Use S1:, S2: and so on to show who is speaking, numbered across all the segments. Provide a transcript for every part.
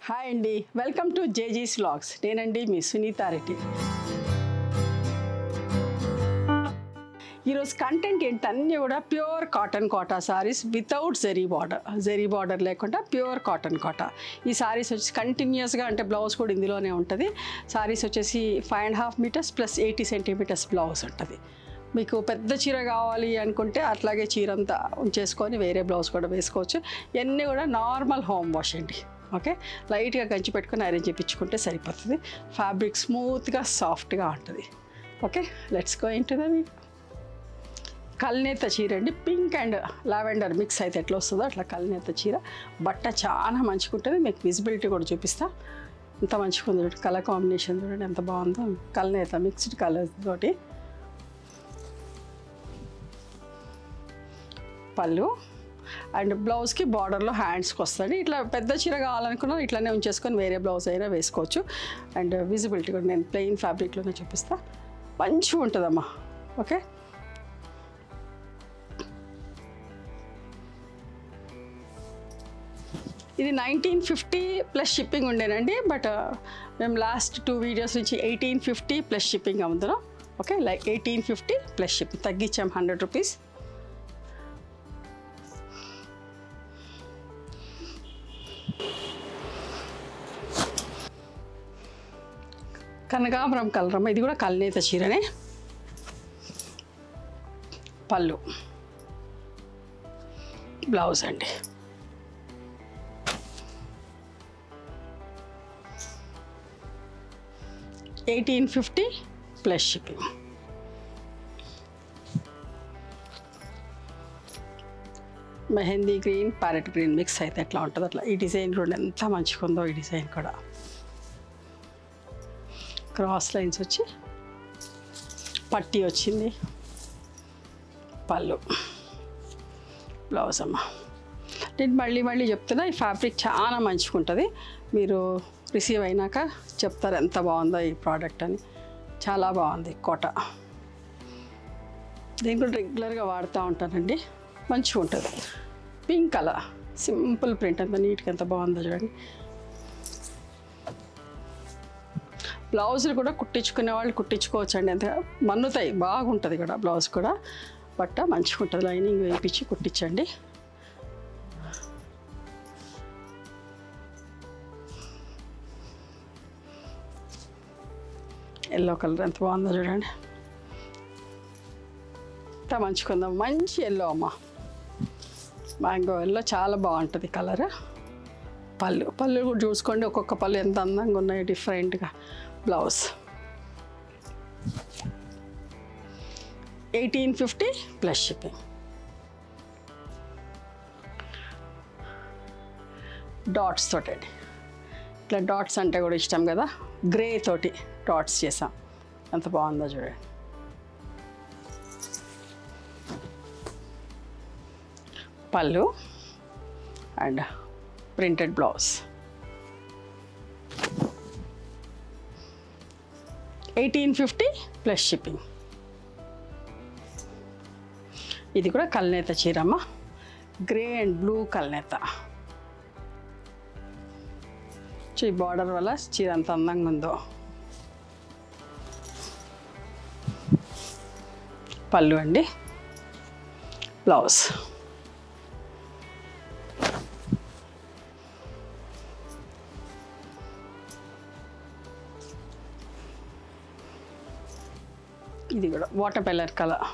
S1: Hi అండి, welcome to జేజీస్ vlogs. నేనండి మీ సునీతా రెడ్డి. ఈరోజు కంటెంట్ ఏంటన్నీ కూడా pure cotton Kota saris without zari border లేకుండా ప్యూర్ కాటన్ కోటా. ఈ సారీస్ వచ్చి కంటిన్యూస్గా అంటే బ్లౌజ్ కూడా ఇందులోనే ఉంటుంది. సారీస్ వచ్చేసి 5.5 మీటర్స్ ప్లస్ 80 సెంటీమీటర్స్ బ్లౌజ్ ఉంటుంది. మీకు పెద్ద చీర కావాలి అనుకుంటే అట్లాగే చీర అంతా ఉంచేసుకొని వేరే బ్లౌజ్ కూడా వేసుకోవచ్చు. ఇవన్నీ కూడా నార్మల్ హోమ్ వాష్ అండి. ఓకే, లైట్గా గంచి పెట్టుకొని ఐరన్ చేయించుకుంటే సరిపోతుంది. ఫ్యాబ్రిక్ స్మూత్గా సాఫ్ట్గా ఉంటుంది. Okay, let's go into the video. కల్నేత చీర అండి, పింక్ అండ్ లావెండర్ మిక్స్ అయితే ఎట్లా వస్తుందో అట్లా కల్నేత చీర. బట్ట చాలా మంచిగా ఉంటుంది. మీకు విజిబిలిటీ కూడా చూపిస్తా. ఎంత మంచిగా ఉంది చూడండి, కలర్ కాంబినేషన్ చూడండి ఎంత బాగుందో. కల్నేత మిక్స్డ్ కలర్స్ తోటి పళ్ళు అండ్ బ్లౌజ్కి బార్డర్లో హ్యాండ్స్కి వస్తుంది. ఇట్లా పెద్ద చీర కావాలనుకున్నా ఇట్లానే ఉంచేసుకొని వేరే బ్లౌజ్ అయినా వేసుకోవచ్చు. అండ్ విజిబిలిటీ కూడా నేను ప్లెయిన్ ఫ్యాబ్రిక్లోనే చూపిస్తా. మంచిగా ఉంటుందమ్మా. ఓకే, ఇది 1950 ప్లస్ షిప్పింగ్ ఉండేనండి. బట్ మేము లాస్ట్ 2 వీడియోస్ నుంచి 1850 ప్లస్ షిప్పింగ్ అమ్ముతున్నాం. ఓకే, లైక్ 1850 ప్లస్ షిప్పింగ్ తగ్గించాం 100 రూపీస్. కనకాంబరం కలర్ అమ్మ, ఇది కూడా కల్నేత చీరనే. పళ్ళు బ్లౌజ్ అండి. $1850 plus shipping. Mehndi green parrot green mix అయితే ఎట్లా ఉంటుందో అట్లా. ఈ డిజైన్ కూడా ఎంత మంచిగా ఉందో. ఈ డిజైన్ కూడా క్రాస్ లైన్స్ వచ్చి పట్టీ వచ్చింది. పళ్ళు బ్లౌజ్ అమ్మ. నేను మళ్ళీ చెప్తున్నా, ఈ ఫ్యాబ్రిక్ చాలా మంచిగా ఉంటుంది. మీరు రిసీవ్ అయినాక చెప్తారు ఎంత బాగుందో ఈ ప్రోడక్ట్ అని. చాలా బాగుంది కోట. దీన్ని కూడా రెగ్యులర్గా వాడుతూ ఉంటానండి. మంచిగా ఉంటుంది. పింక్ కలర్ సింపుల్ ప్రింట్ అంత నీట్గా ఎంత బాగుందో చూడండి. బ్లౌజులు కూడా కుట్టించుకునే వాళ్ళు కుట్టించుకోవచ్చు అండి. అంత మన్నుతాయి, బాగుంటుంది కూడా బ్లౌజ్ కూడా. బట్ట మంచిగా ఉంటుంది. లైనింగ్ వేయించి కుట్టించండి. ఎల్లో కలర్ ఎంత బాగుందో చూడండి. ఎంత మంచిగా ఉందో. మంచి ఎల్లో అమ్మ, మ్యాంగో ఎల్లో చాలా బాగుంటుంది కలర్. పళ్ళు కూడా చూసుకోండి, ఒక్కొక్క పళ్ళు ఎంత అందంగా ఉన్నాయి డిఫరెంట్గా. Blouse 1850 plus shipping. డాట్స్ తోటండి. ఇట్లా డాట్స్ అంటే కూడా ఇష్టం కదా. గ్రే తోటి డాట్స్ చేసాం. ఎంత బాగుందో చూడండి. పళ్ళు and printed blouse. 1850 plus shipping. ఇది కూడా కల్నేత చీరమ్మ, గ్రే అండ్ బ్లూ కల్నేత. ఈ బార్డర్ వల్ల చీర అంత అందంగా ఉందో. పళ్ళు అండి, బ్లౌజ్. ఇది కూడా వాటర్ కలర్ కలర్.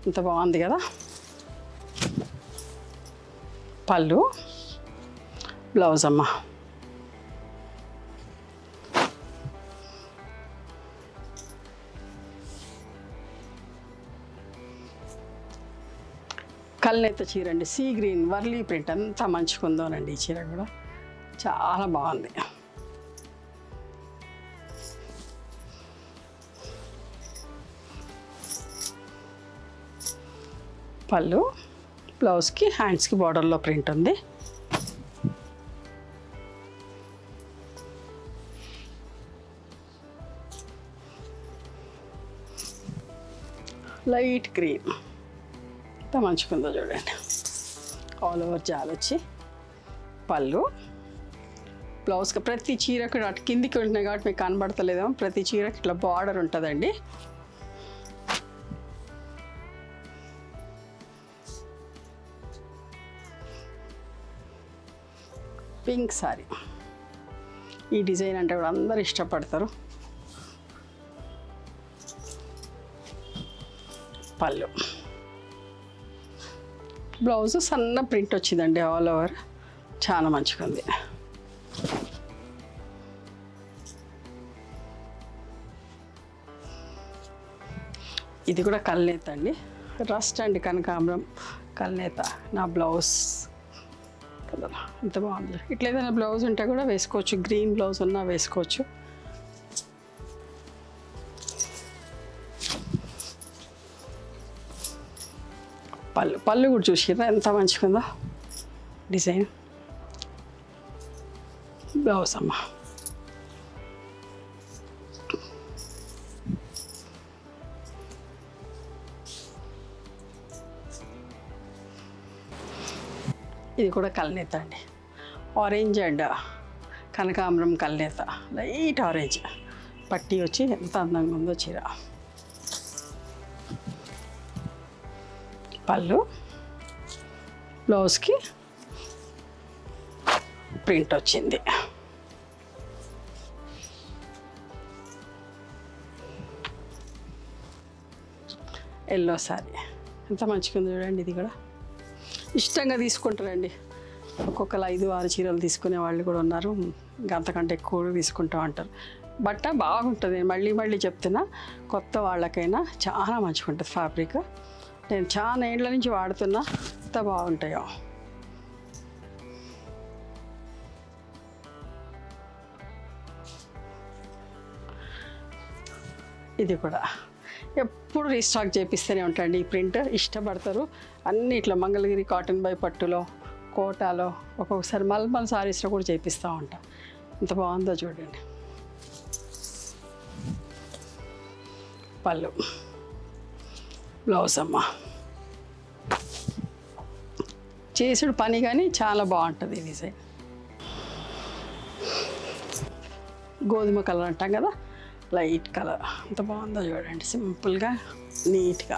S1: ఇంత బాగుంది కదా. పళ్ళు బ్లౌజ్ అమ్మ. కల్నేత చీర అండి, సీ గ్రీన్ వర్లీ ప్రింట్ ఎంత మంచిగా ఉందోనండి. ఈ చీర కూడా చాలా బాగుంది. పళ్ళు బ్లౌజ్కి హ్యాండ్స్కి బార్డర్లో ప్రింట్ ఉంది. లైట్ గ్రీన్ ఎంత మంచిగా ఉందో చూడండి. ఆల్ ఓవర్ జాల్ వచ్చి పళ్ళు. బ్లౌజ్కి ప్రతి చీరకు అటు కిందికి ఉంటున్నాయి కాబట్టి మీకు కనబడతలేదేమో, ప్రతి చీరకి ఇట్లా బార్డర్ ఉంటుందండి. పింక్ సారీ, ఈ డిజైన్ అంటే కూడా అందరూ ఇష్టపడతారు. పళ్ళు, బ్లౌజ్ సన్న ప్రింట్ వచ్చిందండి ఆల్ ఓవర్, చాలా మంచిగా ఉంది. ఇది కూడా కల్నేత అండి, రస్ట్ అండి కనకాంబరం కల్నేత. నా బ్లౌజ్ కలర్ ఎంత బాగుంది. ఇట్లా ఏదైనా బ్లౌజ్ ఉంటే కూడా వేసుకోవచ్చు, గ్రీన్ బ్లౌజ్ ఉన్నా వేసుకోవచ్చు. పళ్ళు కూడా చూసిర్రా ఎంత మంచిగా ఉందో డిజైన్. బ్లౌజ్ అమ్మ, ఇది కూడా కల్నేత అండి, ఆరెంజ్ అండ్ కనకాంబరం కల్నేత, లైట్ ఆరెంజ్ పట్టీ వచ్చి ఎంత అందంగా ఉందో చీర. పళ్ళు, బ్లౌజ్కి ప్రింట్ వచ్చింది. ఎల్లో సారీ ఎంత మంచిగా ఉంది చూడండి. ఇది కూడా ఇష్టంగా తీసుకుంటారండి, ఒక్కొక్కరు 5-6 చీరలు తీసుకునే వాళ్ళు కూడా ఉన్నారు, ఇంకా అంతకంటే ఎక్కువ తీసుకుంటూ ఉంటారు. బట్ట బాగుంటుంది, మళ్ళీ మళ్ళీ చెప్తున్నా, కొత్త వాళ్ళకైనా చాలా మంచిగా ఉంటుంది ఫ్యాబ్రిక్. నేను చాలా ఏళ్ళ నుంచి వాడుతున్నా, ఎంత బాగుంటాయో. ఇది కూడా ఎప్పుడు రీస్టాక్ చేపిస్తూనే ఉంటాండి. ఈ ప్రింట్ ఇష్టపడతారు. అన్నీ ఇట్లా మంగళగిరి కాటన్ బై పట్టులో, కోటాలో, ఒక్కొక్కసారి మల్మల్ సారీస్లో కూడా చేపిస్తూ ఉంటాం. ఎంత బాగుందో చూడండి. పళ్ళు, బ్లౌజ్ అమ్మ, చేసుడు పని కానీ చాలా బాగుంటుంది ఈ డిజైన్. గోధుమ కలర్ అంటాం కదా, లైట్ కలర్ ఎంత బాగుందో చూడండి, సింపుల్గా నీట్గా.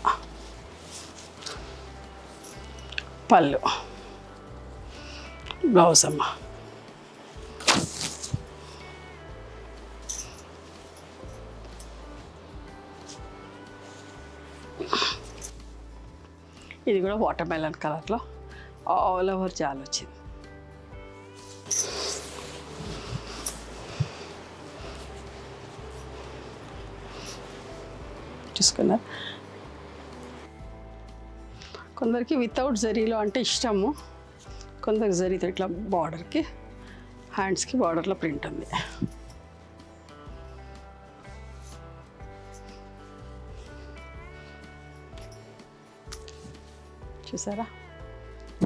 S1: పళ్ళు, బ్లౌజ్ అమ్మ, ఇది కూడా వాటర్ మెలన్ కలర్లో ఆల్ ఓవర్ జాల్ వచ్చింది. చూసుకున్నారు. కొందరికి వితౌట్ జరీలో అంటే ఇష్టము, కొందరికి జరీతో ఇట్లా బార్డర్కి, హ్యాండ్స్కి బార్డర్లో ప్రింట్ ఉంది. చూసారా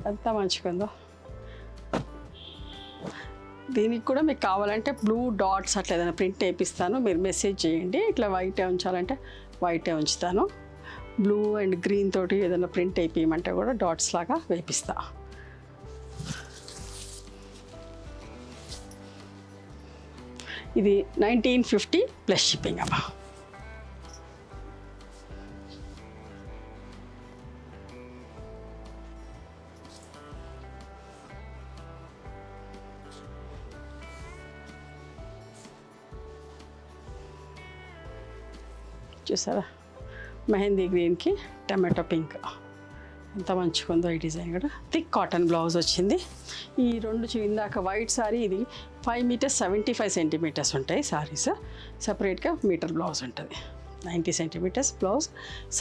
S1: ఎంత మంచిగా ఉందో. దీనికి కూడా మీకు కావాలంటే బ్లూ డాట్స్ అట్లా ఏదైనా ప్రింట్ వేపిస్తాను, మీరు మెసేజ్ చేయండి. ఇట్లా వైటే ఉంచాలంటే వైటే ఉంచుతాను, బ్లూ అండ్ గ్రీన్ తోటి ఏదైనా ప్రింట్ వేయమంటే కూడా డాట్స్ లాగా వేపిస్తా. ఇది 1950 ప్లస్ షిప్పింగ్ అమ్మా. చూసారా, మెహందీ గ్రీన్కి టమాటో పింక్ ఎంత మంచిగా ఉందో. ఈ డిజైన్ కూడా థిక్ కాటన్ బ్లౌజ్ వచ్చింది. ఈ రెండు ఇందాక వైట్ సారీ, ఇది 5 మీటర్స్ 75 సెంటీమీటర్స్ ఉంటాయి సారీస్. సపరేట్గా మీటర్ బ్లౌజ్ ఉంటుంది, 90 సెంటీమీటర్స్ బ్లౌజ్.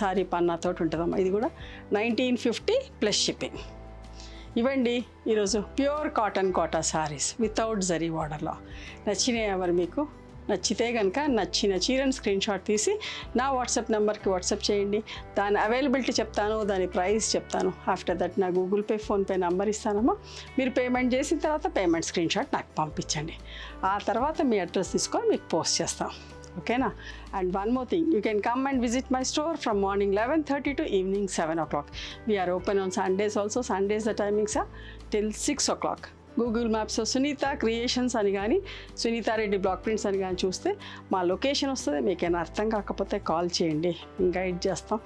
S1: సారీ పన్నాతోటి ఉంటుందమ్మా. ఇది కూడా 1950 ప్లస్ షిప్పింగ్. ఇవ్వండి ఈరోజు pure cotton Kota saris without zari బార్డర్లో. నచ్చినాయి ఎవరు మీకు? నచ్చితే కనుక నచ్చిన చీరను స్క్రీన్ షాట్ తీసి నా వాట్సాప్ నెంబర్కి వాట్సాప్ చేయండి. దాని అవైలబిలిటీ చెప్తాను, దాని ప్రైస్ చెప్తాను. ఆఫ్టర్ దట్ నా గూగుల్ పే, ఫోన్పే నెంబర్ ఇస్తానమ్మా. మీరు పేమెంట్ చేసిన తర్వాత పేమెంట్ స్క్రీన్ షాట్ నాకు పంపించండి. ఆ తర్వాత మీ అడ్రస్ తీసుకొని మీకు పోస్ట్ చేస్తాం. ఓకేనా? And one more thing, you can come and visit my store from morning 11:30 to evening 7 o'clock. We are open on Sundays also. Sundays the timings are till 6 o'clock. Google మ్యాప్స్లో Sunitha creations అని కానీ Sunitha Reddy block prints అని కానీ చూస్తే మా location వస్తుంది. మీకైనా అర్థం కాకపోతే కాల్ చేయండి, మేము గైడ్ చేస్తాం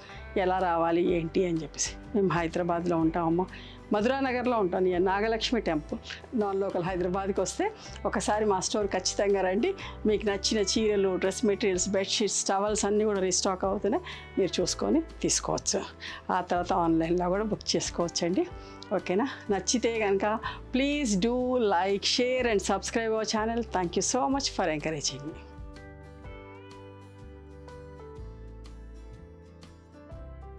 S1: ఎలా రావాలి ఏంటి అని చెప్పేసి. మేము హైదరాబాద్లో ఉంటామమ్మా, మధురానగర్లో ఉంటాను, నేను నాగలక్ష్మి టెంపుల్. నాన్ లోకల్ హైదరాబాద్కి వస్తే ఒకసారి మా స్టోర్ ఖచ్చితంగా రండి. మీకు నచ్చిన చీరలు, డ్రెస్ మెటీరియల్స్, బెడ్షీట్స్, టవల్స్ అన్నీ కూడా రీస్టాక్ అవుతున్నాయి, మీరు చూసుకొని తీసుకోవచ్చు. ఆ తర్వాత ఆన్లైన్లో కూడా బుక్ చేసుకోవచ్చండి. ఓకేనా? నచ్చితే కనుక please do like, share and subscribe our channel. Thank you so much for encouraging me.